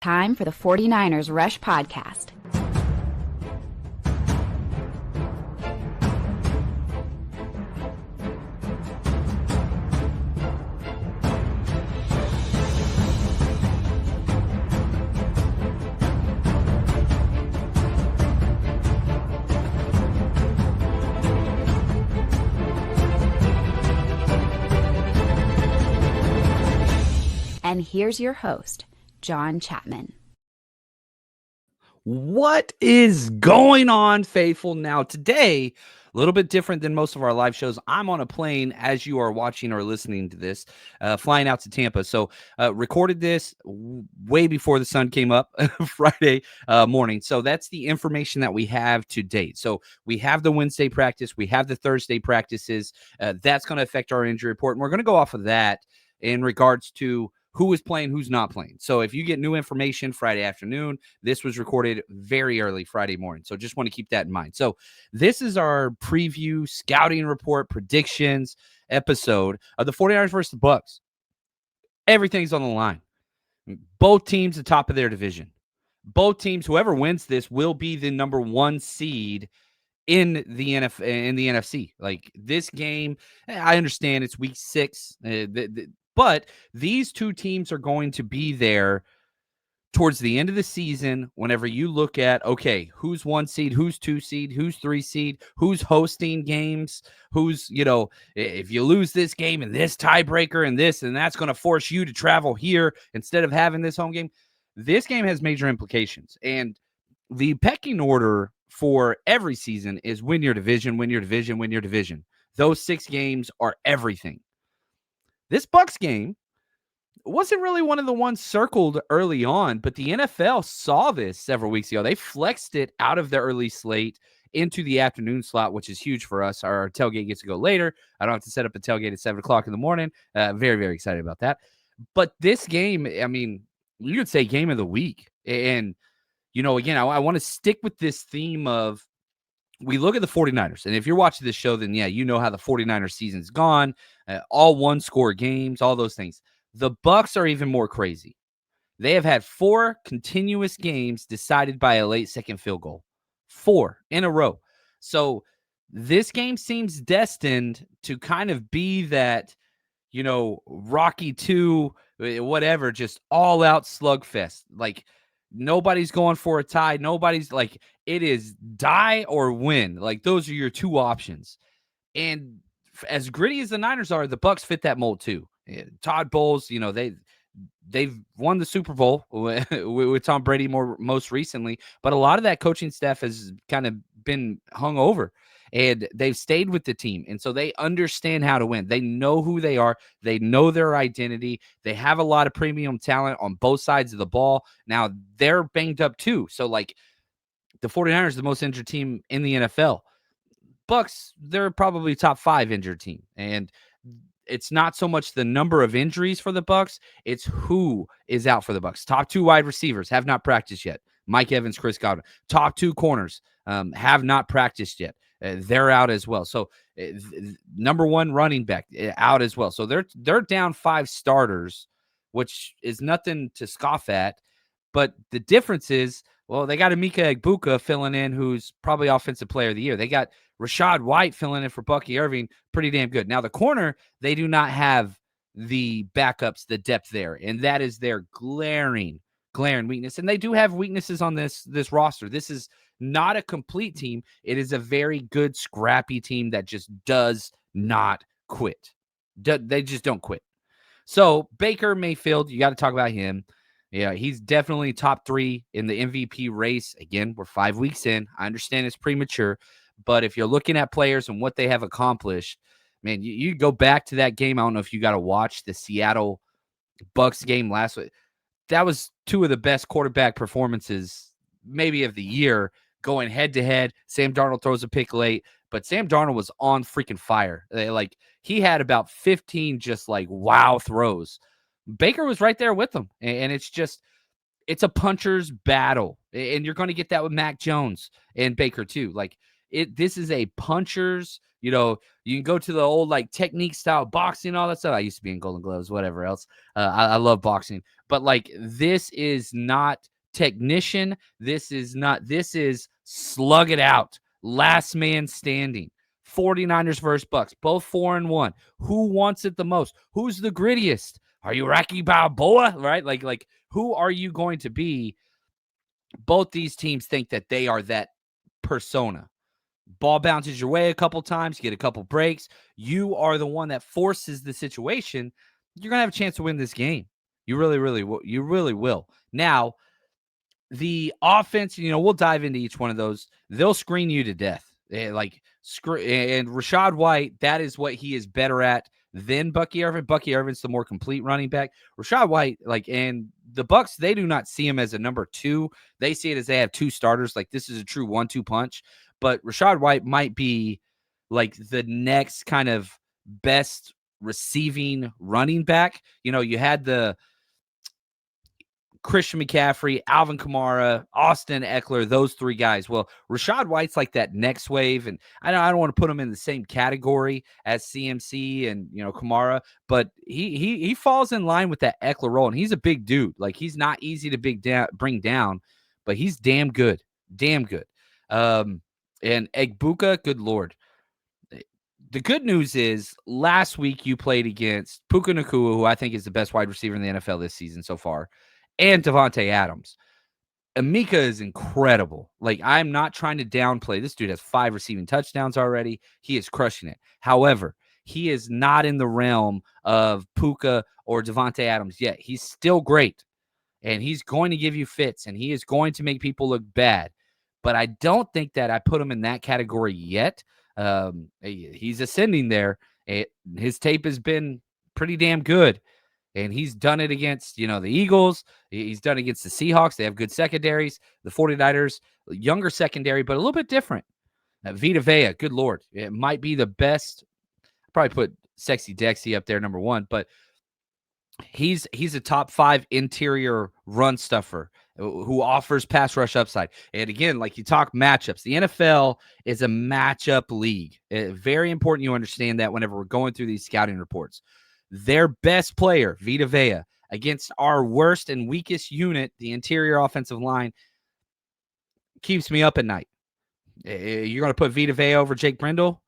time for the 49ers Rush Podcast. And here's your host, John Chapman. What is going on, faithful? Now, today, a little bit different than most of our live shows. I'm on a plane as you are watching or listening to this, flying out to Tampa. So, recorded this way before the sun came up Friday morning. So, that's the information that we have to date. So, we have the Wednesday practice, we have the Thursday practices. That's going to affect our injury report. And we're going to go off of that in regards to who is playing, who's not playing. So if you get new information Friday afternoon, this was recorded very early Friday morning. So just want to keep that in mind. So this is our preview, scouting report, predictions episode of the 49ers versus the Bucs. Everything's on the line. Both teams at the top of their division. Both teams, whoever wins this, will be the number one seed in the NFC. Like this game, I understand it's week 6. But these two teams are going to be there towards the end of the season whenever you look at, okay, who's 1 seed, who's 2 seed, who's 3 seed, who's hosting games, who's, if you lose this game and this tiebreaker and this, and that's going to force you to travel here instead of having this home game. This game has major implications. And the pecking order for every season is win your division, win your division, win your division. Those 6 games are everything. This Bucs game wasn't really one of the ones circled early on, but the NFL saw this several weeks ago. They flexed it out of the early slate into the afternoon slot, which is huge for us. Our tailgate gets to go later. I don't have to set up a tailgate at 7 o'clock in the morning. Very, very excited about that. But this game, I mean, you could say game of the week. And, again, I want to stick with this theme of, we look at the 49ers, and if you're watching this show, then yeah, you know how the 49ers season's gone, all one-score games, all those things. The Bucs are even more crazy. They have had 4 continuous games decided by a late second field goal. 4 in a row. So this game seems destined to kind of be that, Rocky 2, whatever, just all-out slugfest. Like, nobody's going for a tie. Nobody's like, it is die or win. Like, those are your 2 options. And as gritty as the Niners are, the Bucs fit that mold too. Todd Bowles, they've won the Super Bowl with Tom Brady most recently, but a lot of that coaching staff has kind of been hung over. And they've stayed with the team. And so they understand how to win. They know who they are. They know their identity. They have a lot of premium talent on both sides of the ball. Now, they're banged up too. So, like, the 49ers are the most injured team in the NFL. Bucs, they're probably top 5 injured team. And it's not so much the number of injuries for the Bucs, it's who is out for the Bucs. Top 2 wide receivers have not practiced yet. Mike Evans, Chris Godwin. Top 2 corners have not practiced yet. They're out as well. So number 1 running back out as well. So they're down 5 starters, which is nothing to scoff at. But the difference is, well, they got Emeka Egbuka filling in, who's probably offensive player of the year. They got Rashad White filling in for Bucky Irving, pretty damn good. Now, the corner, they do not have the backups, the depth there, and that is their glaring weakness. And they do have weaknesses on this roster. This is not a complete team. It is a very good, scrappy team that just does not quit. They just don't quit. So Baker Mayfield, you got to talk about him. Yeah, he's definitely top 3 in the MVP race. Again, we're 5 weeks in. I understand it's premature, but if you're looking at players and what they have accomplished, man, you go back to that game. I don't know if you got to watch the Seattle Bucs game last week. That was 2 of the best quarterback performances maybe of the year, going head-to-head. Sam Darnold throws a pick late, but Sam Darnold was on freaking fire. He had about 15 just like wow throws. Baker was right there with them, and it's a puncher's battle, and you're going to get that with Mac Jones and Baker too. Like, This is a puncher's, you can go to the old like technique style boxing, all that stuff. I used to be in Golden Gloves, whatever else. I love boxing, but like this is not technician. This is slug it out. Last man standing. 49ers versus Bucs, both 4-1. Who wants it the most? Who's the grittiest? Are you Rocky Balboa? Right? Like who are you going to be? Both these teams think that they are that persona. Ball bounces your way a couple times, you get a couple breaks. You are the one that forces the situation. You're going to have a chance to win this game. You really, really will. You really will. Now, the offense, we'll dive into each one of those. They'll screen you to death. And Rachaad White, that is what he is better at than Bucky Irvin. Bucky Irvin's the more complete running back. Rachaad White, and the Bucs, they do not see him as a number 2. They see it as they have 2 starters. Like, this is a true 1-2 punch. But Rachaad White might be like the next kind of best receiving running back. You had the Christian McCaffrey, Alvin Kamara, Austin Eckler, those 3 guys. Well, Rachaad White's like that next wave, and I don't want to put him in the same category as CMC and Kamara, but he falls in line with that Eckler role, and he's a big dude. Like, he's not easy to bring down, but he's damn good, damn good. And Egbuka, good Lord. The good news is last week you played against Puka Nacua, who I think is the best wide receiver in the NFL this season so far, and Devontae Adams. Emeka is incredible. Like, I'm not trying to downplay. This dude has 5 receiving touchdowns already. He is crushing it. However, he is not in the realm of Puka or Devontae Adams yet. He's still great, and he's going to give you fits, and he is going to make people look bad. But I don't think that I put him in that category yet. He's ascending there. His tape has been pretty damn good. And he's done it against, the Eagles. He's done it against the Seahawks. They have good secondaries. The 49ers, younger secondary, but a little bit different. Vita Vea, good Lord. It might be the best. I'd probably put Sexy Dexy up there, number 1. But he's a top 5 interior run stuffer who offers pass rush upside. And again, like you talk matchups, the NFL is a matchup league. Very important you understand that whenever we're going through these scouting reports. Their best player, Vita Vea, against our worst and weakest unit, the interior offensive line, keeps me up at night. You're going to put Vita Vea over Jake Brindle?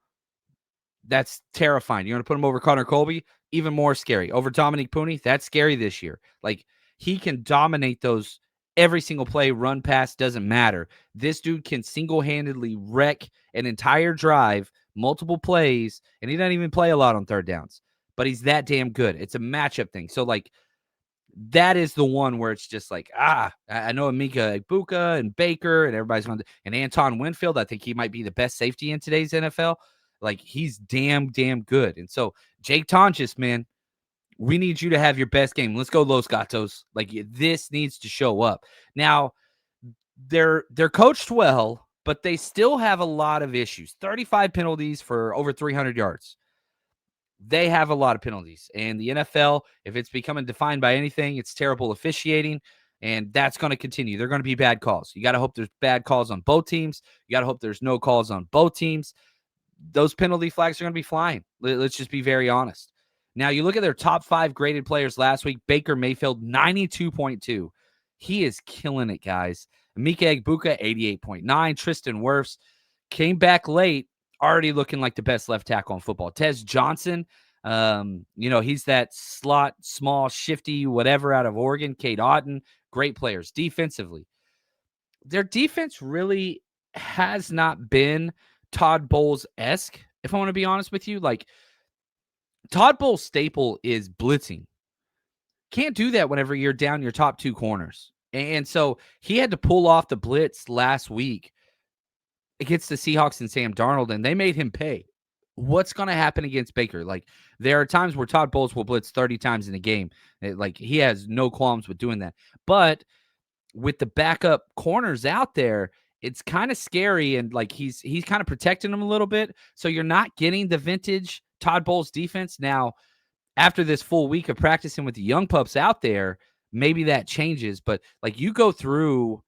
That's terrifying. You're going to put him over Connor Colby? Even more scary. Over Dominique Pooney? That's scary this year. Like, he can dominate those every single play, run, pass, doesn't matter. This dude can single-handedly wreck an entire drive, multiple plays, and he doesn't even play a lot on third downs. But he's that damn good. It's a matchup thing. So, like, that is the one where it's just like, I know Emeka Egbuka and Baker and everybody's going to, and Anton Winfield, I think he might be the best safety in today's NFL. Like, he's damn good. And so, Jake Tonjes, man, we need you to have your best game. Let's go, Los Gatos. Like, this needs to show up. Now, they're coached well, but they still have a lot of issues. 35 penalties for over 300 yards. They have a lot of penalties. And the NFL, if it's becoming defined by anything, it's terrible officiating. And that's going to continue. They're going to be bad calls. You got to hope there's bad calls on both teams. You got to hope there's no calls on both teams. Those penalty flags are going to be flying. Let's just be very honest. Now, you look at their top 5 graded players last week. Baker Mayfield, 92.2. He is killing it, guys. Emeka Egbuka, 88.9. Tristan Wirfs came back late, already looking like the best left tackle in football. Tez Johnson, he's that slot, small, shifty, whatever out of Oregon. Cade Otton, great players. Defensively, their defense really has not been Todd Bowles-esque, if I want to be honest with you. Like, Todd Bowles' staple is blitzing. Can't do that whenever you're down your top 2 corners. And so he had to pull off the blitz last week against the Seahawks and Sam Darnold, and they made him pay. What's going to happen against Baker? Like, there are times where Todd Bowles will blitz 30 times in a game. Like, he has no qualms with doing that. But with the backup corners out there, it's kind of scary, and like he's kind of protecting them a little bit. So you're not getting the vintage Todd Bowles defense. Now, after this full week of practicing with the young pups out there, maybe that changes. But like, you go through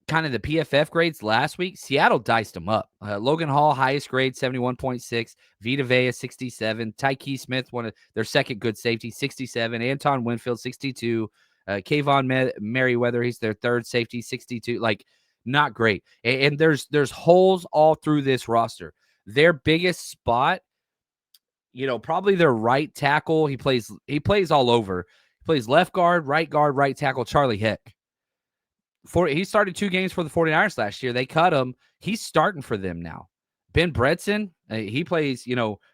kind of the PFF grades last week, Seattle diced them up. Logan Hall, highest grade, 71.6. Vita Vea, 67. Tyke Smith, one of their second good safety, 67. Anton Winfield, 62. Kayvon Merriweather, he's their third safety, 62. Like, not great. And there's holes all through this roster. Their biggest spot, probably their right tackle. He plays all over. He plays left guard, right tackle, Charlie Heck. He started 2 games for the 49ers last year. They cut him. He's starting for them now. Ben Bredson, he plays,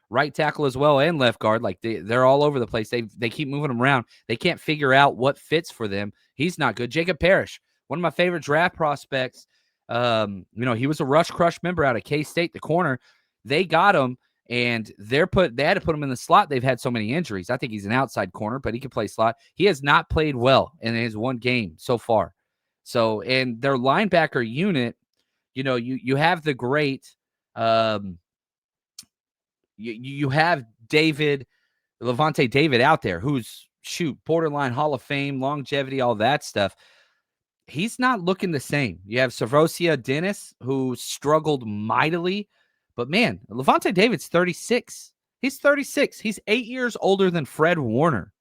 right tackle as well and left guard. Like they're all over the place. They keep moving him around. They can't figure out what fits for them. He's not good. Jacob Parrish, one of my favorite draft prospects. He was a Rush Crush member out of K-State, the corner. They got him, and they had to put him in the slot. They've had so many injuries. I think he's an outside corner, but he can play slot. He has not played well in his one game so far. So, and their linebacker unit, you have the great, you have Levante David out there, who's borderline Hall of Fame, longevity, all that stuff. He's not looking the same. You have Savosia Dennis, who struggled mightily, but man, Levante David's 36. He's 36. He's 8 years older than Fred Warner.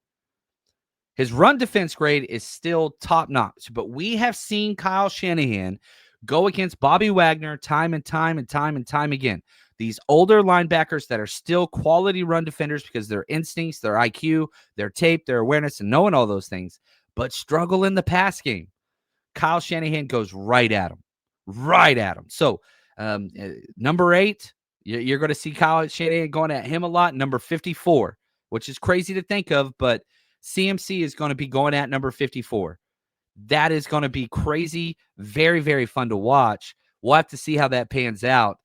His run defense grade is still top notch, but we have seen Kyle Shanahan go against Bobby Wagner time and time again. These older linebackers that are still quality run defenders because their instincts, their IQ, their tape, their awareness, and knowing all those things, but struggle in the pass game. Kyle Shanahan goes right at him. So number 8, you're going to see Kyle Shanahan going at him a lot. Number 54, which is crazy to think of, but CMC is going to be going at number 54. That is going to be crazy. Very, very fun to watch. We'll have to see how that pans out.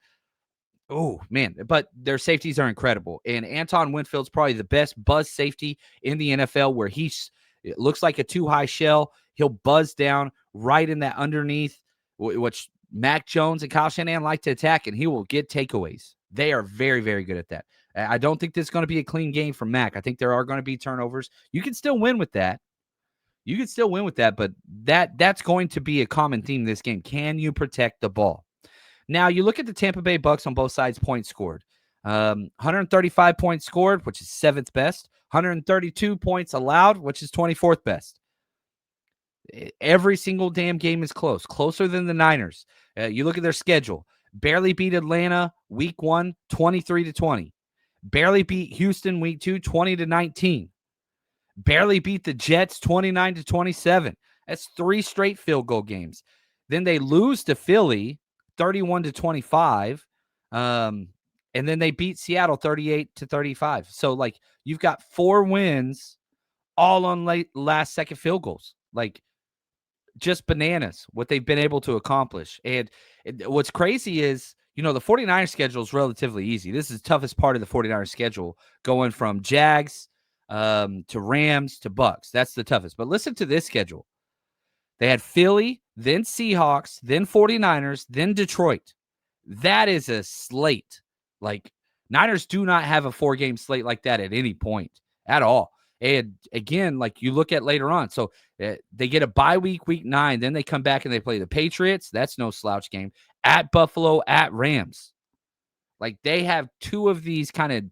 Oh, man. But their safeties are incredible. And Anton Winfield's probably the best buzz safety in the NFL, where it looks like a too-high shell. He'll buzz down right in that underneath, which Mac Jones and Kyle Shanahan like to attack, and he will get takeaways. They are very, very good at that. I don't think this is going to be a clean game for Mac. I think there are going to be turnovers. You can still win with that. But that's going to be a common theme this game. Can you protect the ball? Now, you look at the Tampa Bay Bucs on both sides, points scored. 135 points scored, which is 7th best. 132 points allowed, which is 24th best. Every single damn game is closer than the Niners. You look at their schedule. Barely beat Atlanta week 1, 23-20. Barely beat Houston week 2, 20-19. Barely beat the Jets 29-27. That's 3 straight field goal games. Then they lose to Philly 31-25. And then they beat Seattle 38-35. So, like, you've got 4 wins all on last second field goals. Like, just bananas what they've been able to accomplish. And what's crazy is, the 49ers schedule is relatively easy. This is the toughest part of the 49ers schedule, going from Jags to Rams to Bucs. That's the toughest. But listen to this schedule. They had Philly, then Seahawks, then 49ers, then Detroit. That is a slate. Like, Niners do not have a 4-game slate like that at any point at all. And again, like you look at later on, so they get a bye week, week 9, then they come back and they play the Patriots. That's no slouch game. At Buffalo, at Rams. Like, they have 2 of these kind of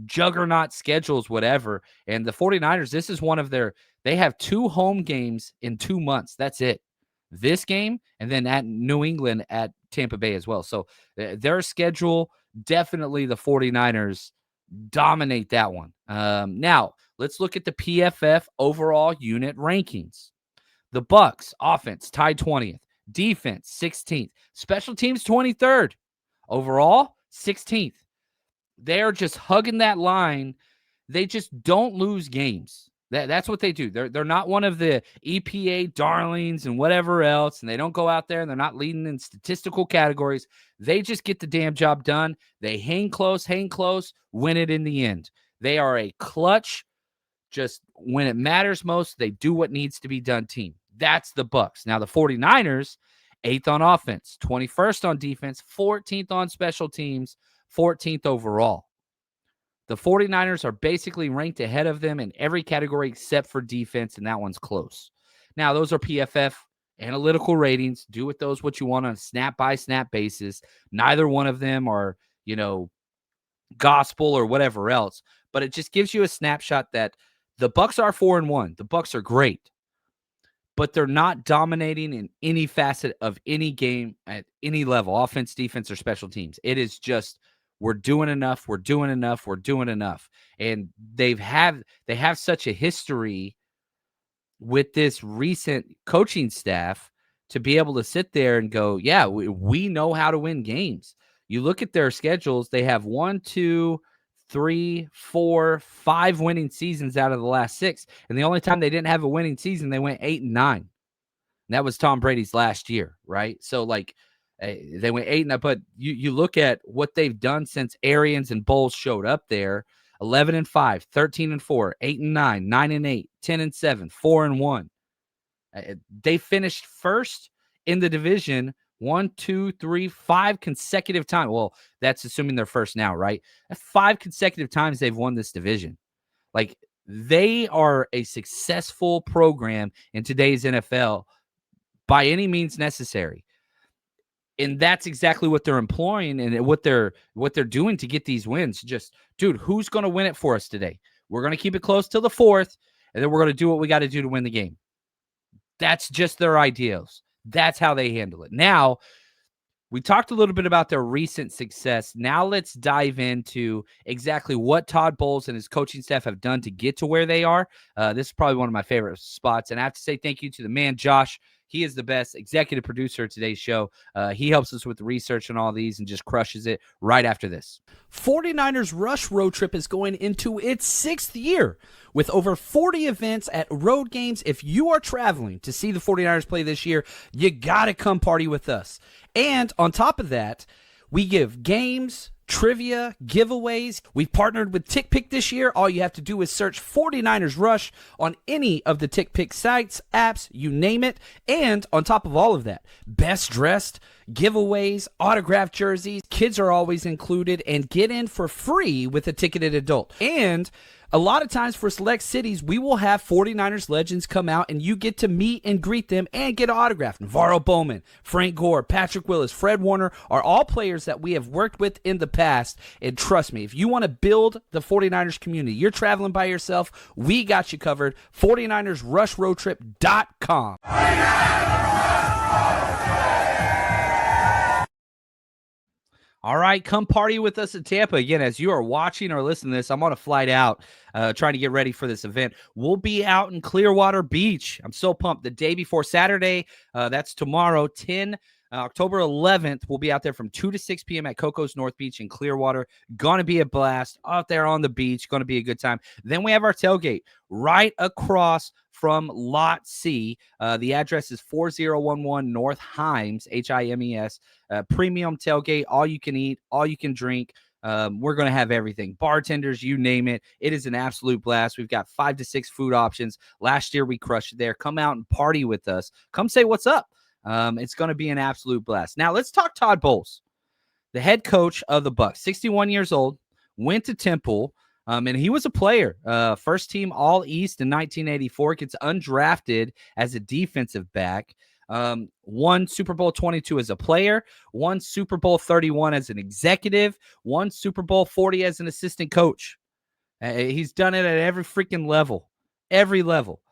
juggernaut schedules, whatever. And the 49ers, this is one of they have 2 home games in 2 months. That's it. This game, and then at New England at Tampa Bay as well. So their schedule, definitely the 49ers dominate that one. Now, let's look at the PFF overall unit rankings. The Bucs offense tied 20th, defense 16th, special teams 23rd, overall 16th. They're just hugging that line. They just don't lose games. That's what they do. They're not one of the EPA darlings and whatever else, and they don't go out there and they're not leading in statistical categories. They just get the damn job done. They hang close, win it in the end. They are a clutch, just when it matters most, they do what needs to be done team. That's the Bucs. Now, the 49ers, 8th on offense, 21st on defense, 14th on special teams, 14th overall. The 49ers are basically ranked ahead of them in every category except for defense, and that one's close. Now, those are PFF analytical ratings. Do with those what you want on a snap by snap basis. Neither one of them are, gospel or whatever else, but it just gives you a snapshot that the Bucs are 4-1. The Bucs are great, but they're not dominating in any facet of any game at any level, offense, defense, or special teams. It is just we're doing enough, we're doing enough, we're doing enough. And they have such a history with this recent coaching staff to be able to sit there and go, yeah, we know how to win games. You look at their schedules, they have 1, 2, 3, 4, 5 winning seasons out of the last 6. And the only time they didn't have a winning season, they went 8-9. And that was Tom Brady's last year, right? So, they went 8-9. But you look at what they've done since Arians and Bowles showed up there: 11-5, 13-4, 8-9, 9-8, 10-7, 4-1. They finished first in the division 1, 2, 3, 5 consecutive times. Well, that's assuming they're first now, right? 5 consecutive times they've won this division. Like, they are a successful program in today's NFL by any means necessary. And that's exactly what they're employing and what they're doing to get these wins. Just, dude, who's going to win it for us today? We're going to keep it close till the 4th, and then we're going to do what we got to do to win the game. That's just their ideals. That's how they handle it. Now, we talked a little bit about their recent success. Now let's dive into exactly what Todd Bowles and his coaching staff have done to get to where they are. This is probably one of my favorite spots. And I have to say thank you to the man, Josh. He is the best executive producer of today's show. He helps us with the research on all these and just crushes it right after this. 49ers Rush Road Trip is going into its 6th year with over 40 events at road games. If you are traveling to see the 49ers play this year, you got to come party with us. And on top of that, we give games, trivia, giveaways. We've partnered with TickPick this year. All you have to do is search 49ers Rush on any of the TickPick sites, apps, you name it. And on top of all of that, best dressed, giveaways, autographed jerseys, kids are always included, and get in for free with a ticketed adult. And a lot of times for select cities, we will have 49ers legends come out and you get to meet and greet them and get an autograph. Navarro Bowman, Frank Gore, Patrick Willis, Fred Warner are all players that we have worked with in the past. And trust me, if you want to build the 49ers community, you're traveling by yourself, we got you covered. 49ersRushRoadTrip.com. All right, come party with us in Tampa. Again, as you are watching or listening to this, I'm on a flight out trying to get ready for this event. We'll be out in Clearwater Beach. I'm so pumped. The day before Saturday, that's tomorrow, October 11th, we'll be out there from 2 to 6 p.m. at Coco's North Beach in Clearwater. Going to be a blast out there on the beach. Going to be a good time. Then we have our tailgate right across from Lot C. The address is 4011 North Himes, Himes. Premium tailgate, all you can eat, all you can drink. We're going to have everything. Bartenders, you name it. It is an absolute blast. We've got 5 to 6 food options. Last year, we crushed it there. Come out and party with us. Come say what's up. It's going to be an absolute blast. Now, let's talk Todd Bowles, the head coach of the Bucs, 61 years old, went to Temple, and he was a player. First team All-East in 1984, gets undrafted as a defensive back. Won Super Bowl 22 as a player, won Super Bowl 31 as an executive, won Super Bowl 40 as an assistant coach. He's done it at every freaking level, every level.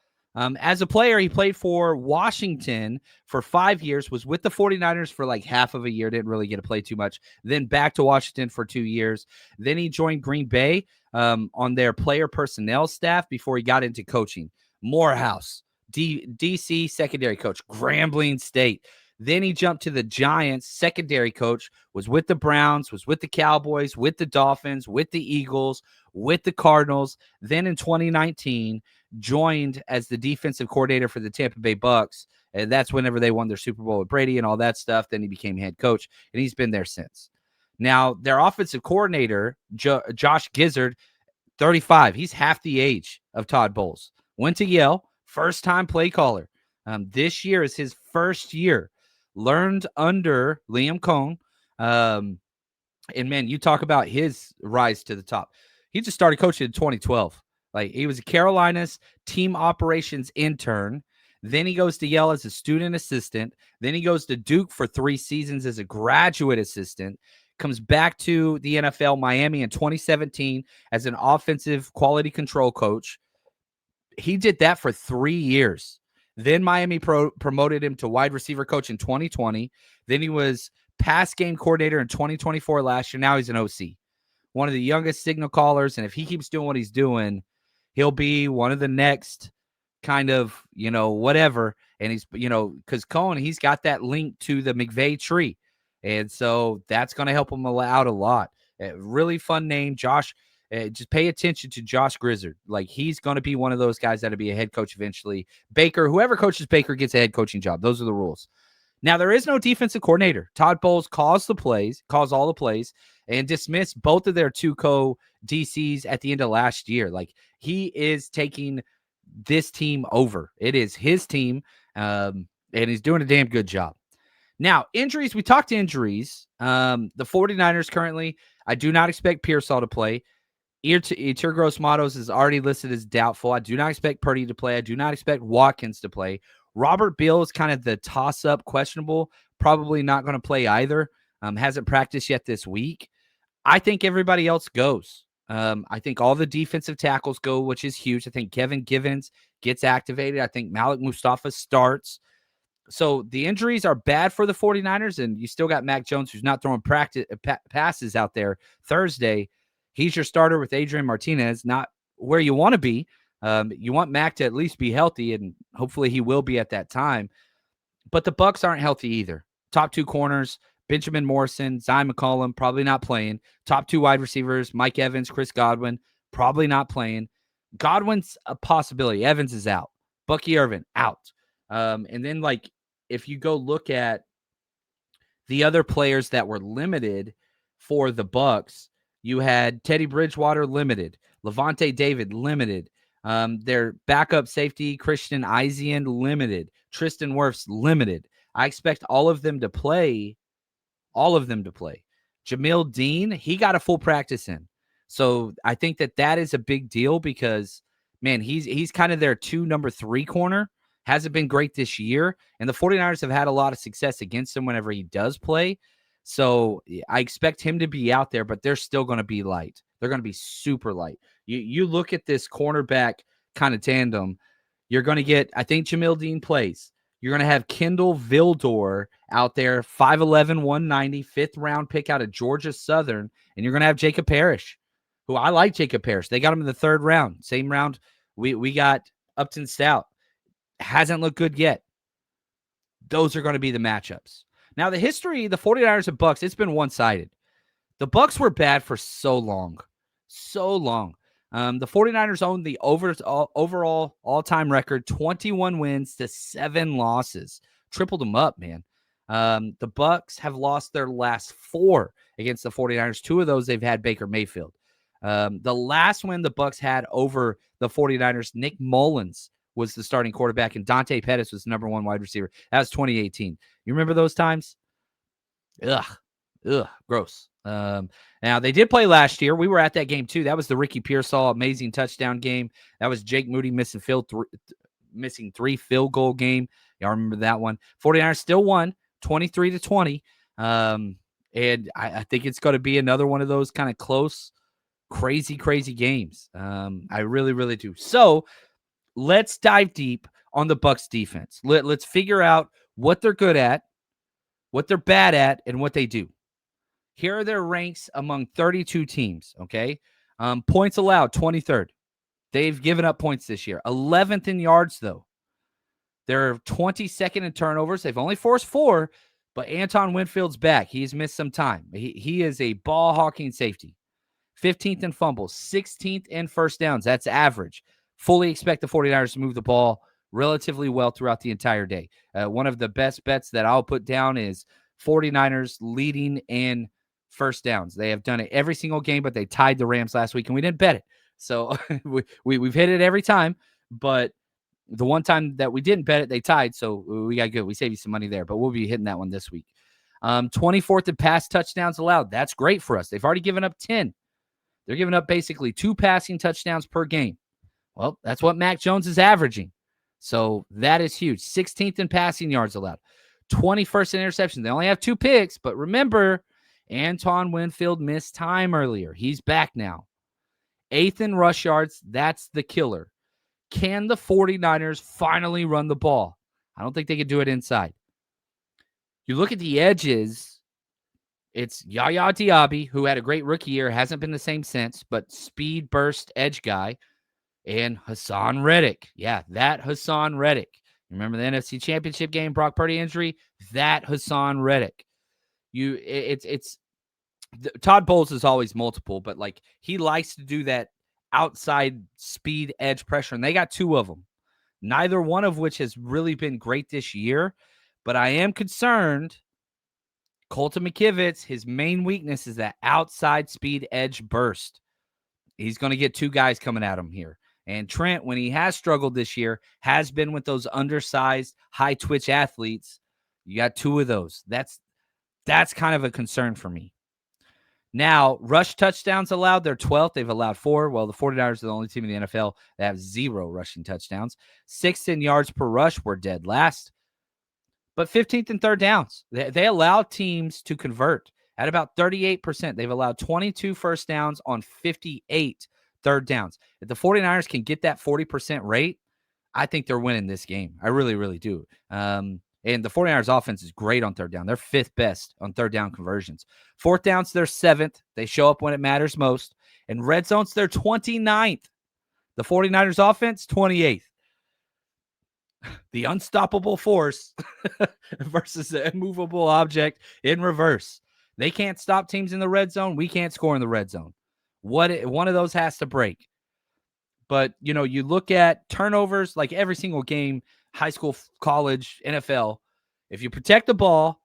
As a player, he played for Washington for 5 years, was with the 49ers for like half of a year, didn't really get to play too much, then back to Washington for 2 years. Then he joined Green Bay on their player personnel staff before he got into coaching. Morehouse, DC secondary coach, Grambling State. Then he jumped to the Giants, secondary coach, was with the Browns, was with the Cowboys, with the Dolphins, with the Eagles, with the Cardinals. Then in 2019, joined as the defensive coordinator for the Tampa Bay Bucs. And that's whenever they won their Super Bowl with Brady and all that stuff. Then he became head coach, and he's been there since. Now, their offensive coordinator, Josh Gizzard, 35. He's half the age of Todd Bowles. Went to Yale, first-time play caller. This year is his first year. Learned under Liam Cohn. And, man, you talk about his rise to the top. He just started coaching in 2012. Like, he was a Carolinas team operations intern. Then he goes to Yale as a student assistant. Then he goes to Duke for 3 seasons as a graduate assistant. Comes back to the NFL, Miami in 2017 as an offensive quality control coach. He did that for 3 years. Then Miami promoted him to wide receiver coach in 2020. Then he was pass game coordinator in 2024 last year. Now he's an OC, one of the youngest signal callers. And if he keeps doing what he's doing, he'll be one of the next kind of, whatever. And he's, because Cohen, he's got that link to the McVay tree. And so that's going to help him out a lot. Really fun name, Josh. Just pay attention to Josh Grizzard. Like, he's going to be one of those guys that'll be a head coach eventually. Baker, whoever coaches Baker gets a head coaching job. Those are the rules. Now, there is no defensive coordinator. Todd Bowles calls all the plays, and dismissed both of their 2 co-DCs at the end of last year. Like, he is taking this team over. It is his team, and he's doing a damn good job. Now, injuries. We talked injuries. The 49ers currently, I do not expect Pearsall to play. Etir Gross-Matos is already listed as doubtful. I do not expect Purdy to play. I do not expect Watkins to play. Robert Beal is kind of the toss-up, questionable. Probably not going to play either. Hasn't practiced yet this week. I think everybody else goes. I think all the defensive tackles go, which is huge. I think Kevin Givens gets activated. I think Malik Mustafa starts. So the injuries are bad for the 49ers, and you still got Mac Jones, who's not throwing passes out there Thursday. He's your starter with Adrian Martinez, not where you want to be. You want Mac to at least be healthy, and hopefully he will be at that time. But the Bucs aren't healthy either. Top 2 corners, Benjamin Morrison, Zion McCollum, probably not playing. Top 2 wide receivers, Mike Evans, Chris Godwin, probably not playing. Godwin's a possibility. Evans is out. Bucky Irvin, out. And then, like, if you go look at the other players that were limited for the Bucs, you had Teddy Bridgewater limited, Levante David limited, their backup safety Christian Isian limited, Tristan Wirfs limited. I expect all of them to play. Jamil Dean, he got a full practice in, so I think that is a big deal because, man, he's kind of their number 3 corner. Hasn't been great this year, and the 49ers have had a lot of success against him whenever he does play. So I expect him to be out there, but they're still going to be light. They're going to be super light. You look at this cornerback kind of tandem, you're going to get, I think Jamil Dean plays. You're going to have Kendall Vildor out there, 5'11", 190, 5th round pick out of Georgia Southern, and you're going to have Jacob Parrish, who I like Jacob Parrish. They got him in the 3rd round. Same round we got Upton Stout. Hasn't looked good yet. Those are going to be the matchups. Now, the history, the 49ers and Bucs, it's been one-sided. The Bucs were bad for so long. The 49ers owned the overall all-time record, 21 wins to 7 losses. Tripled them up, man. The Bucs have lost their last 4 against the 49ers. 2 of those they've had Baker Mayfield. The last win the Bucs had over the 49ers, Nick Mullins was the starting quarterback, and Dante Pettis was the number 1 wide receiver. That was 2018. You remember those times? Ugh, gross. Now, they did play last year. We were at that game, too. That was the Ricky Pearsall amazing touchdown game. That was Jake Moody missing 3 field goal game. Y'all remember that one. 49ers still won 23-20. And I think it's going to be another one of those kind of close, crazy games. I really, really do. So, let's dive deep on the Bucs defense. Let's figure out what they're good at, what they're bad at, and what they do. Here are their ranks among 32 teams, okay? Points allowed, 23rd. They've given up points this year. 11th in yards, though. They're 22nd in turnovers. They've only forced 4, but Anton Winfield's back. He's missed some time. He is a ball-hawking safety. 15th in fumbles, 16th in first downs. That's average. Fully expect the 49ers to move the ball relatively well throughout the entire day. One of the best bets that I'll put down is 49ers leading in first downs. They have done it every single game, but they tied the Rams last week, and we didn't bet it. So we've hit it every time, but the one time that we didn't bet it, they tied, so we got good. We saved you some money there, but we'll be hitting that one this week. 24th in pass touchdowns allowed. That's great for us. They've already given up 10. They're giving up basically 2 passing touchdowns per game. Well, that's what Mac Jones is averaging. So that is huge. 16th in passing yards allowed. 21st in interceptions. They only have 2 picks, but remember, Antoine Winfield missed time earlier. He's back now. 8th in rush yards. That's the killer. Can the 49ers finally run the ball? I don't think they can do it inside. You look at the edges, it's Yaya Diaby, who had a great rookie year, hasn't been the same since, but speed burst edge guy, and Hassan Reddick. Yeah, that Hassan Reddick. Remember the NFC Championship game, Brock Purdy injury? That Hassan Reddick. Todd Bowles is always multiple, but like he likes to do that outside speed edge pressure, and they got 2 of them. Neither one of which has really been great this year, but I am concerned. Colton McKivitz, his main weakness is that outside speed edge burst. He's going to get 2 guys coming at him here. And Trent, when he has struggled this year, has been with those undersized, high twitch athletes. You got 2 of those. That's kind of a concern for me. Now, rush touchdowns allowed. They're 12th. They've allowed 4. Well, the 49ers are the only team in the NFL that have 0 rushing touchdowns. 6th in yards per rush. We're dead last. But 15th in third downs. They allow teams to convert at about 38%. They've allowed 22 first downs on 58 third downs. If the 49ers can get that 40% rate, I think they're winning this game. I really, really do. And the 49ers offense is great on third down. They're 5th best on third down conversions. 4th downs, they're 7th. They show up when it matters most. And red zones, they're 29th. The 49ers offense, 28th. The unstoppable force versus the immovable object in reverse. They can't stop teams in the red zone. We can't score in the red zone. One of those has to break. But, you look at turnovers, like every single game, high school, college, NFL. If you protect the ball,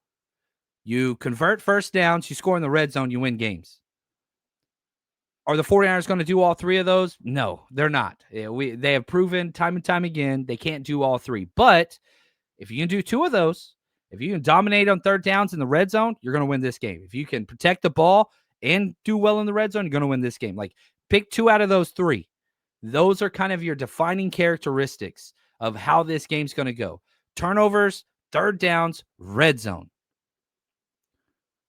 you convert first downs, you score in the red zone, you win games. Are the 49ers going to do all 3 of those? No, they're not. They have proven time and time again they can't do all 3. But if you can do 2 of those, if you can dominate on third downs in the red zone, you're going to win this game. If you can protect the ball and do well in the red zone, you're going to win this game. Like, pick 2 out of those 3. Those are kind of your defining characteristics of how this game's going to go. Turnovers, third downs, red zone.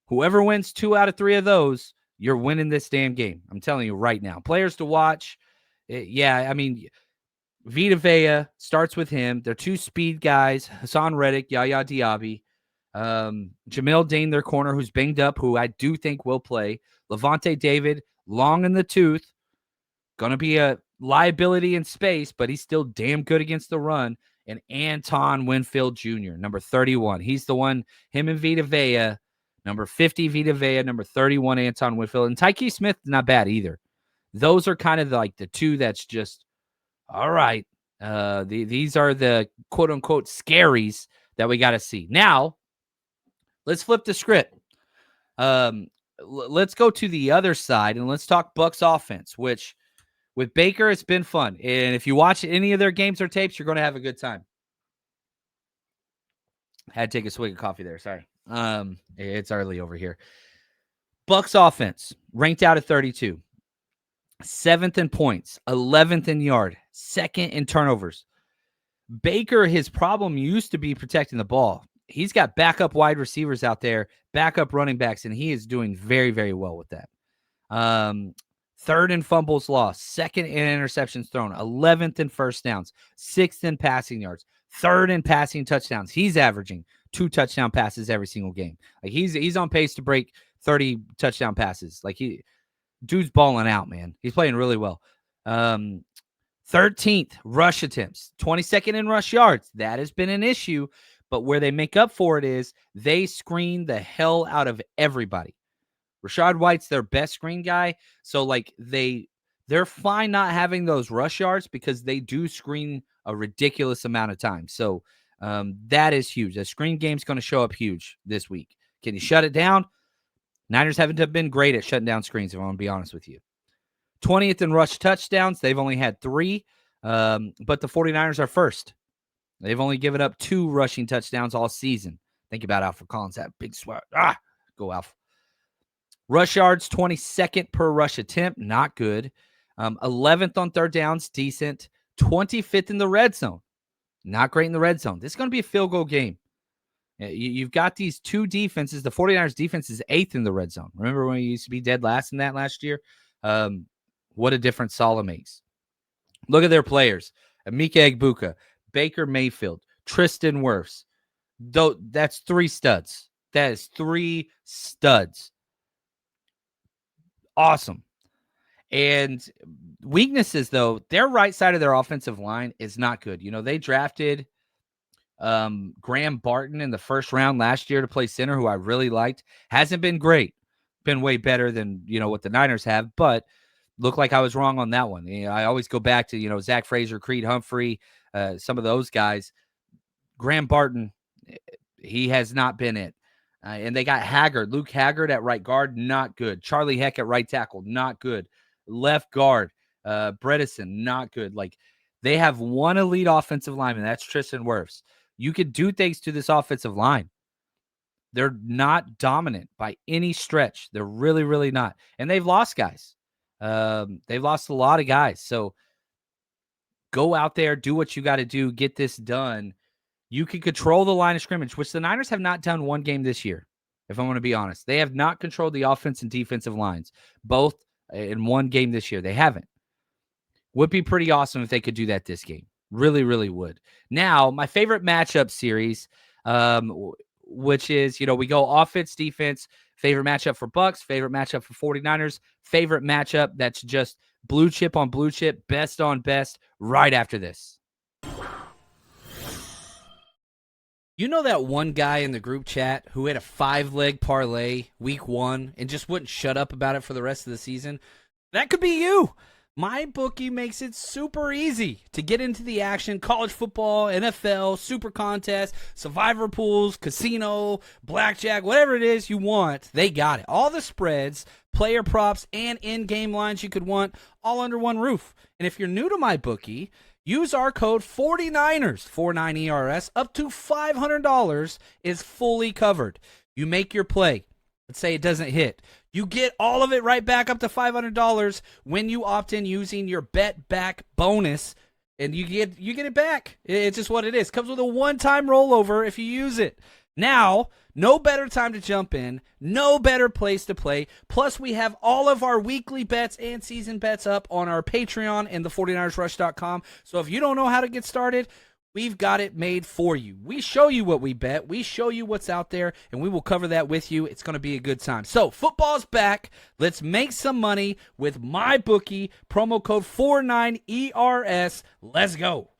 Whoever wins 2 out of 3 of those, you're winning this damn game. I'm telling you right now. Players to watch. Vita Vea starts with him. They're 2 speed guys. Hassan Reddick, Yaya Diaby. Jamil Dean, their corner, who's banged up, who I do think will play. Levante David, long in the tooth. Going to be a liability in space, but he's still damn good against the run. And Anton Winfield Jr., number 31. He's the one, him and Vita Vea. Number 50, Vita Vea. Number 31, Anton Winfield. And Tyke Smith, not bad either. Those are kind of like the 2 that's just, all right. These are the quote-unquote scaries that we got to see. Now, let's flip the script. Let's go to the other side, and let's talk Bucs offense, which with Baker, it's been fun. And if you watch any of their games or tapes, you're going to have a good time. Had to take a swig of coffee there. Sorry. It's early over here. Bucs offense ranked out at 32. 7th in points, 11th in yard, 2nd in turnovers. Baker, his problem used to be protecting the ball. He's got backup wide receivers out there, backup running backs, and he is doing very, very well with that. 3rd in fumbles lost, 2nd in interceptions thrown, 11th in first downs, 6th in passing yards, 3rd in passing touchdowns. He's averaging 2 touchdown passes every single game. Like he's on pace to break 30 touchdown passes. Like dude's balling out, man. He's playing really well. 13th rush attempts, 22nd in rush yards. That has been an issue, but where they make up for it is they screen the hell out of everybody. Rashad White's their best screen guy. So like they're fine not having those rush yards because they do screen a ridiculous amount of time. So that is huge. The screen game's going to show up huge this week. Can you shut it down? Niners haven't been great at shutting down screens, if I want to be honest with you. 20th in rush touchdowns. They've only had 3, but the 49ers are first. They've only given up 2 rushing touchdowns all season. Think about Alfred Collins, that big swat. Go Alf. Rush yards, 22nd per rush attempt. Not good. 11th on third downs. Decent. 25th in the red zone. Not great in the red zone. This is going to be a field goal game. You've got these two defenses. The 49ers defense is 8th in the red zone. Remember when we used to be dead last in that last year? What a difference Saleh makes. Look at their players. Emeka Egbuka, Baker Mayfield, Tristan Wirfs. That's 3 studs. That is 3 studs. Awesome. And weaknesses, though, their right side of their offensive line is not good. They drafted Graham Barton in the first round last year to play center, who I really liked. Hasn't been great. Been way better than, what the Niners have, but looked like I was wrong on that one. I always go back to, Zach Frazier, Creed Humphrey, some of those guys. Graham Barton, he has not been it. And they got Luke Haggard at right guard, not good. Charlie Heck at right tackle, not good. Left guard, Bredesen, not good. Like, they have one elite offensive lineman. That's Tristan Wirfs. You could do things to this offensive line. They're not dominant by any stretch. They're really, really not. And they've lost guys. They've lost a lot of guys. So go out there, do what you got to do, get this done. You can control the line of scrimmage, which the Niners have not done one game this year, if I'm going to be honest. They have not controlled the offense and defensive lines, both in one game this year. They haven't. Would be pretty awesome if they could do that this game. Really, really would. Now, my favorite matchup series, which is, we go offense, defense, favorite matchup for Bucs, favorite matchup for 49ers, favorite matchup that's just blue chip on blue chip, best on best, right after this. You know that one guy in the group chat who had a 5-leg parlay week 1 and just wouldn't shut up about it for the rest of the season? That could be you. My bookie makes it super easy to get into the action. College football, NFL, super contest, survivor pools, casino, blackjack, whatever it is you want, they got it. All the spreads, player props, and in-game lines you could want all under one roof. And if you're new to my bookie, use our code 49ers, 49ERS, up to $500 is fully covered. You make your play. Let's say it doesn't hit. You get all of it right back up to $500 when you opt in using your bet back bonus, and you get it back. It's just what it is. Comes with a one-time rollover if you use it. Now, no better time to jump in, no better place to play. Plus, we have all of our weekly bets and season bets up on our Patreon and the 49ersrush.com. So if you don't know how to get started, we've got it made for you. We show you what we bet. We show you what's out there, and we will cover that with you. It's going to be a good time. So, football's back. Let's make some money with my bookie. Promo code 49ERS. Let's go.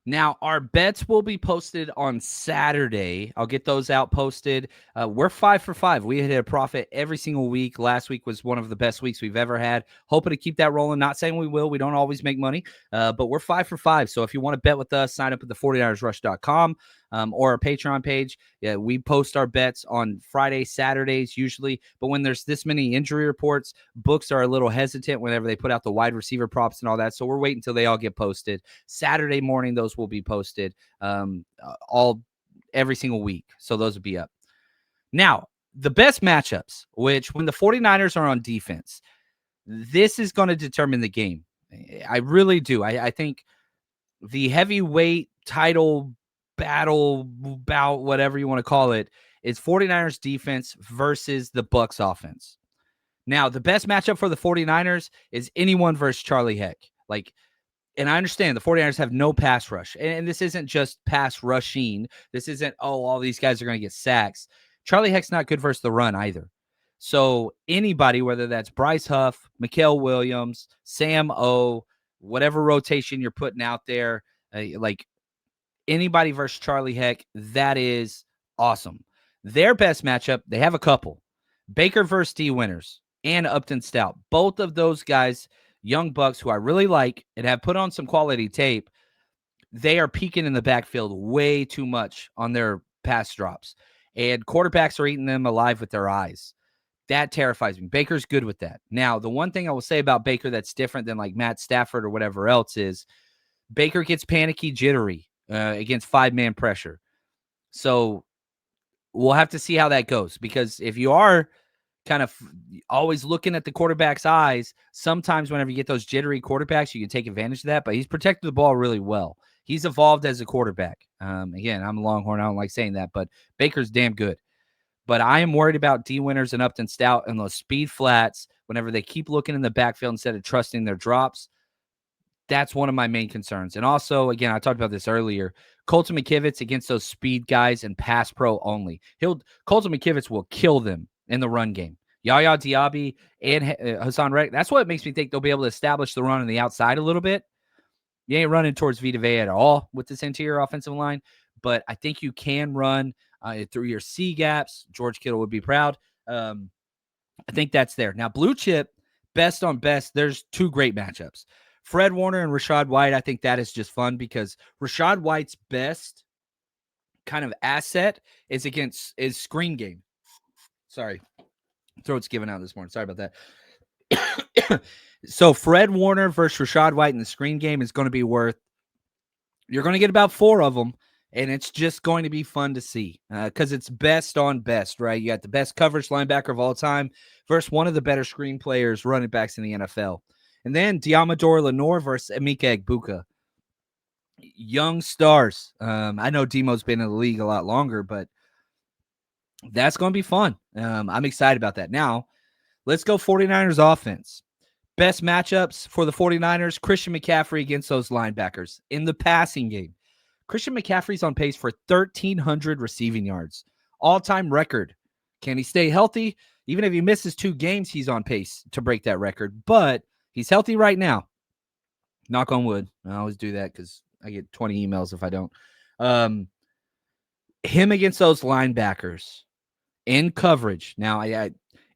Now, our bets will be posted on Saturday. I'll get those out posted. We're 5 for 5. We hit a profit every single week. Last week was one of the best weeks we've ever had. Hoping to keep that rolling. Not saying we will. We don't always make money, but we're 5 for 5. So if you want to bet with us, sign up at the 49ersrush.com or our Patreon page. Yeah, we post our bets on Fridays, Saturdays usually. But when there's this many injury reports, books are a little hesitant whenever they put out the wide receiver props and all that. So we're waiting until they all get posted. Saturday morning, those will be posted every single week. So those will be up. Now, the best matchups, which when the 49ers are on defense, this is going to determine the game. I really do. I think the heavyweight title battle, bout, whatever you want to call it, is 49ers defense versus the Bucs offense. Now, the best matchup for the 49ers is anyone versus Charlie Heck. And I understand the 49ers have no pass rush. And this isn't just pass rushing. This isn't, all these guys are going to get sacks. Charlie Heck's not good versus the run either. So anybody, whether that's Bryce Huff, Mikael Williams, Sam O, whatever rotation you're putting out there, anybody versus Charlie Heck, that is awesome. Their best matchup, they have a couple. Baker versus D. Winters and Upton Stout. Both of those guys, young Bucks who I really like and have put on some quality tape, they are peaking in the backfield way too much on their pass drops. And quarterbacks are eating them alive with their eyes. That terrifies me. Baker's good with that. Now, the one thing I will say about Baker that's different than like Matt Stafford or whatever else is Baker gets panicky, jittery against 5-man pressure. So we'll have to see how that goes, because if you are kind of always looking at the quarterback's eyes. Sometimes whenever you get those jittery quarterbacks, you can take advantage of that, but he's protected the ball really well. He's evolved as a quarterback. Again, I'm a Longhorn. I don't like saying that, but Baker's damn good. But I am worried about D. Winters and Upton Stout and those speed flats whenever they keep looking in the backfield instead of trusting their drops. That's one of my main concerns. And also, again, I talked about this earlier, Colton McKivitz against those speed guys and pass pro only. Colton McKivitz will kill them in the run game. Yaya Diaby and Hassan Reddick. That's what makes me think they'll be able to establish the run on the outside a little bit. You ain't running towards Vita Vea at all with this interior offensive line, but I think you can run through your C gaps. George Kittle would be proud. I think that's there. Now, blue chip, best on best, there's two great matchups. Fred Warner and Rachaad White, I think that is just fun because Rachaad White's best kind of asset is screen game. Sorry. Throat's giving out this morning. Sorry about that. So Fred Warner versus Rachaad White in the screen game is going to be you're going to get about 4 of them, and it's just going to be fun to see because it's best on best, right? You got the best coverage linebacker of all time versus one of the better screen players, running backs in the NFL. And then Diamador Lenore versus Emeka Egbuka. Young stars. I know Demo's been in the league a lot longer, but that's going to be fun. I'm excited about that. Now, let's go 49ers offense. Best matchups for the 49ers, Christian McCaffrey against those linebackers. In the passing game, Christian McCaffrey's on pace for 1,300 receiving yards. All-time record. Can he stay healthy? Even if he misses 2 games, he's on pace to break that record. But he's healthy right now. Knock on wood. I always do that because I get 20 emails if I don't. Him against those linebackers in coverage. Now,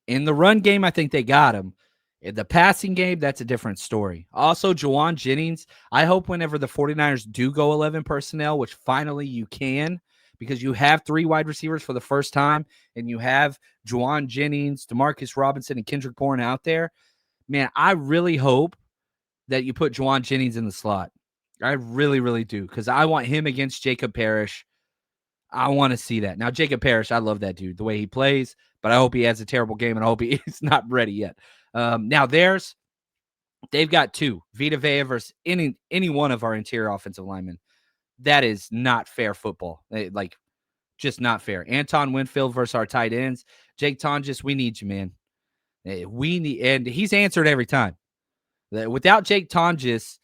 in the run game, I think they got him. In the passing game, that's a different story. Also, Juwan Jennings, I hope whenever the 49ers do go 11 personnel, which finally you can, because you have 3 wide receivers for the first time, and you have Juwan Jennings, Demarcus Robinson, and Kendrick Bourne out there. Man, I really hope that you put Juwan Jennings in the slot. I really, really do, because I want him against Jacob Parrish. I want to see that. Now, Jacob Parrish, I love that dude, the way he plays, but I hope he has a terrible game, and I hope he's not ready yet. Now, they've got 2, Vita Vea versus any one of our interior offensive linemen. That is not fair football. Just not fair. Anton Winfield versus our tight ends. Jake Tonjes, we need you, man. And he's answered every time. Without Jake Tonjes,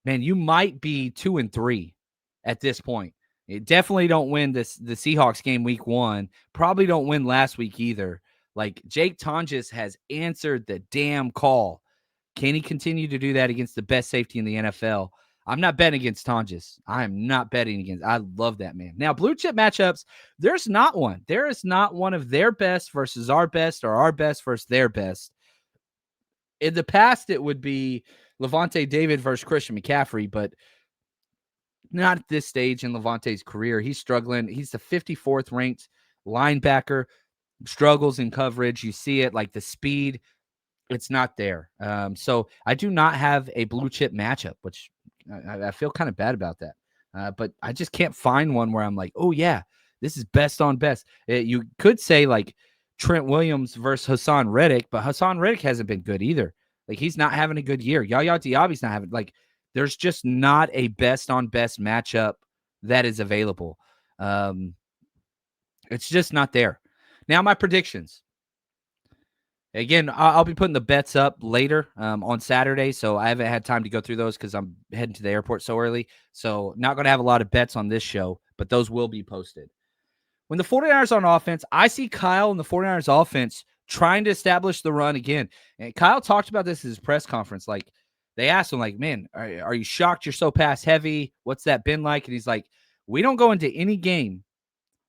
man, you might be 2-3 at this point. You definitely don't win the Seahawks game week 1. Probably don't win last week either. Like, Jake Tonjes has answered the damn call. Can he continue to do that against the best safety in the NFL? I'm not betting against Tonjes. I am not betting against. I love that man. Now, blue chip matchups, there's not one. There is not one of their best versus our best or our best versus their best. In the past, it would be Levante David versus Christian McCaffrey, but not at this stage in Levante's career. He's struggling. He's the 54th ranked linebacker, struggles in coverage. You see it, like the speed, it's not there. So I do not have a blue chip matchup, which I feel kind of bad about that. But I just can't find one where I'm like, oh yeah, this is best on best. You could say like Trent Williams versus Hassan Reddick, but Hassan Reddick hasn't been good either. Like, he's not having a good year. Yaya Diaby's not having, like, there's just not a best on best matchup that is available. It's just not there. Now, my predictions. Again, I'll be putting the bets up later on Saturday, so I haven't had time to go through those because I'm heading to the airport so early. So not going to have a lot of bets on this show, but those will be posted. When the 49ers are on offense, I see Kyle and the 49ers offense trying to establish the run again. And Kyle talked about this at his press conference. Like, they asked him, like, man, are you shocked you're so pass heavy? What's that been like? And he's like, we don't go into any game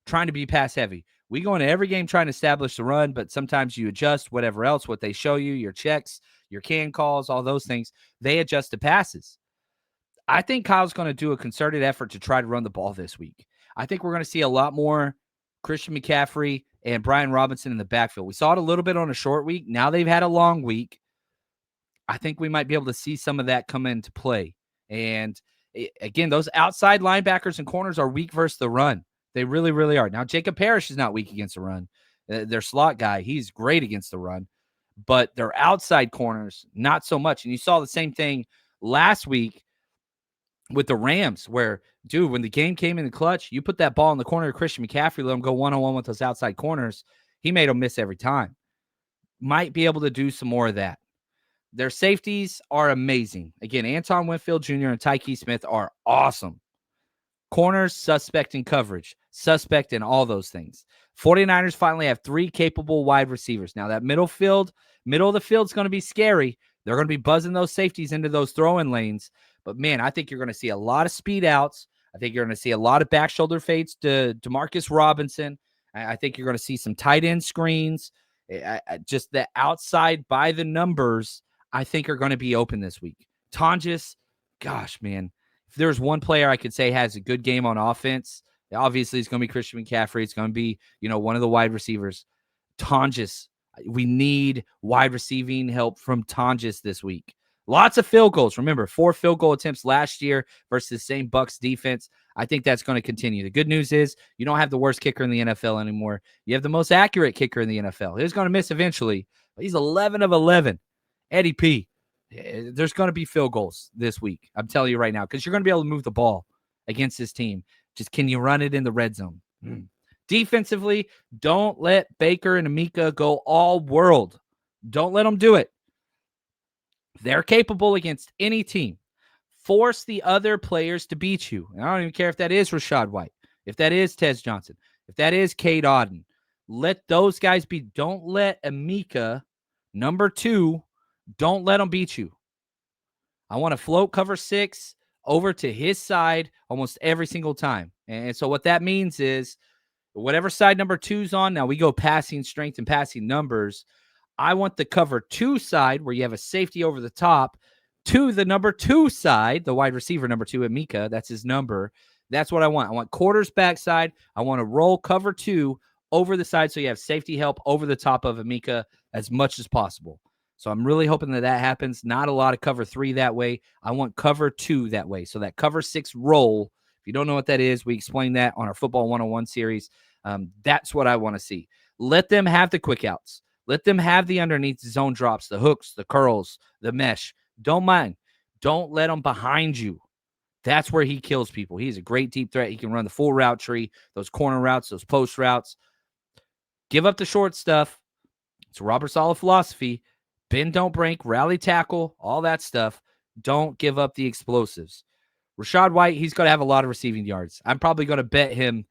trying to be pass heavy. We go into every game trying to establish the run, but sometimes you adjust whatever else, what they show you, your checks, your can calls, all those things. They adjust to passes. I think Kyle's going to do a concerted effort to try to run the ball this week. I think we're going to see a lot more Christian McCaffrey and Brian Robinson in the backfield. We saw it a little bit on a short week. Now they've had a long week. I think we might be able to see some of that come into play. And again, those outside linebackers and corners are weak versus the run. They really, really are. Now, Jacob Parrish is not weak against the run. their slot guy. He's great against the run, but their outside corners, not so much. And you saw the same thing last week with the Rams, where, dude, when the game came in the clutch, you put that ball in the corner of Christian McCaffrey, let him go one-on-one with those outside corners. He made them miss every time. Might be able to do some more of that. Their safeties are amazing. Again, Anton Winfield Jr. and Tyke Smith are awesome. Corners, suspect in coverage, suspect in all those things. 49ers finally have 3 capable wide receivers. Now, that middle of the field is going to be scary. They're going to be buzzing those safeties into those throwing lanes. But, man, I think you're going to see a lot of speed outs. I think you're going to see a lot of back shoulder fades to Demarcus Robinson. I think you're going to see some tight end screens. Just the outside by the numbers, I think, are going to be open this week. Tonjes, gosh, man. If there's one player I could say has a good game on offense, obviously it's going to be Christian McCaffrey. It's going to be, one of the wide receivers. Tonjes, we need wide receiving help from Tonjes this week. Lots of field goals. Remember, 4 field goal attempts last year versus the same Bucs defense. I think that's going to continue. The good news is you don't have the worst kicker in the NFL anymore. You have the most accurate kicker in the NFL. He's going to miss eventually, but he's 11 of 11. Eddie P. There's going to be field goals this week. I'm telling you right now, because you're going to be able to move the ball against this team. Just can you run it in the red zone? Defensively, don't let Baker and Amika go all world. Don't let them do it. They're capable against any team. Force the other players to beat you. And I don't even care if that is Rachaad White, if that is Tez Johnson, if that is Cade Auden. Let those guys be. Don't let Amika, number 2, don't let them beat you. I want to float cover 6 over to his side almost every single time. And so what that means is whatever side number 2's on, now we go passing strength and passing numbers. I want the cover 2 side where you have a safety over the top to the number 2 side, the wide receiver number 2, Amika. That's his number. That's what I want. I want quarters backside. I want to roll cover 2 over the side so you have safety help over the top of Amika as much as possible. So I'm really hoping that happens. Not a lot of cover 3 that way. I want cover 2 that way. So that cover 6 roll, if you don't know what that is, we explained that on our Football 101 series. That's what I want to see. Let them have the quick outs. Let them have the underneath zone drops, the hooks, the curls, the mesh. Don't mind. Don't let them behind you. That's where he kills people. He's a great deep threat. He can run the full route tree, those corner routes, those post routes. Give up the short stuff. It's Robert Saleh philosophy. Bend, don't break, rally tackle, all that stuff. Don't give up the explosives. Rachaad White, he's going to have a lot of receiving yards. I'm probably going to bet him.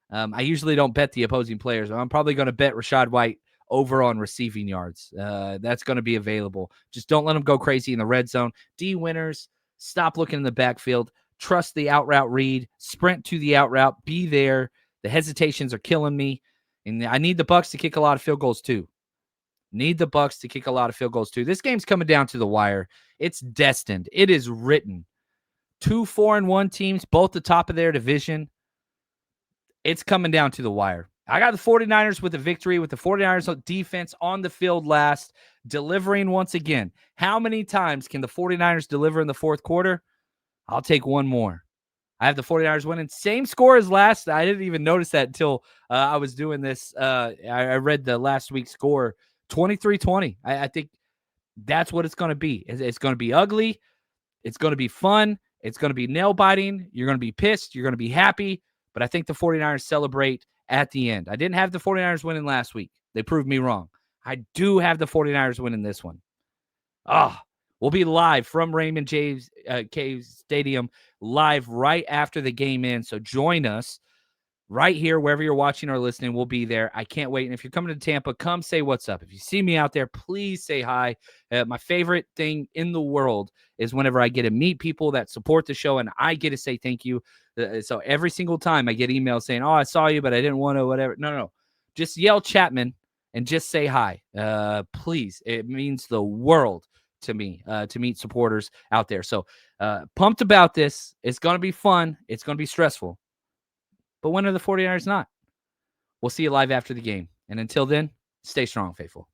I usually don't bet the opposing players. I'm probably going to bet Rachaad White over on receiving yards. That's going to be available. Just don't let him go crazy in the red zone. D winners, stop looking in the backfield. Trust the out route read. Sprint to the out route. Be there. The hesitations are killing me. And I need the Bucs to kick a lot of field goals too. Need the Bucs to kick a lot of field goals too. This game's coming down to the wire. It's destined. It is written. 2 4-1 teams, both the top of their division. It's coming down to the wire. I got the 49ers with a victory, with the 49ers defense on the field last, delivering once again. How many times can the 49ers deliver in the fourth quarter? I'll take one more. I have the 49ers winning. Same score as last. I didn't even notice that until I was doing this. I read the last week's score, 23-20. I think that's what it's going to be. It's going to be ugly. It's going to be fun. It's going to be nail-biting. You're going to be pissed. You're going to be happy. But I think the 49ers celebrate at the end. I didn't have the 49ers winning last week. They proved me wrong. I do have the 49ers winning this one. We'll be live from Raymond James Cave Stadium, live right after the game ends. So join us right here, wherever you're watching or listening. We'll be there. I can't wait. And if you're coming to Tampa, come say what's up. If you see me out there, please say hi. My favorite thing in the world is whenever I get to meet people that support the show and I get to say thank you. So every single time I get emails saying, I saw you, but I didn't want to, whatever. No. Just yell Chapman and just say hi. Please. It means the world to me to meet supporters out there. So pumped about this. It's going to be fun. It's going to be stressful. But when are the 49ers not? We'll see you live after the game. And until then, stay strong, faithful.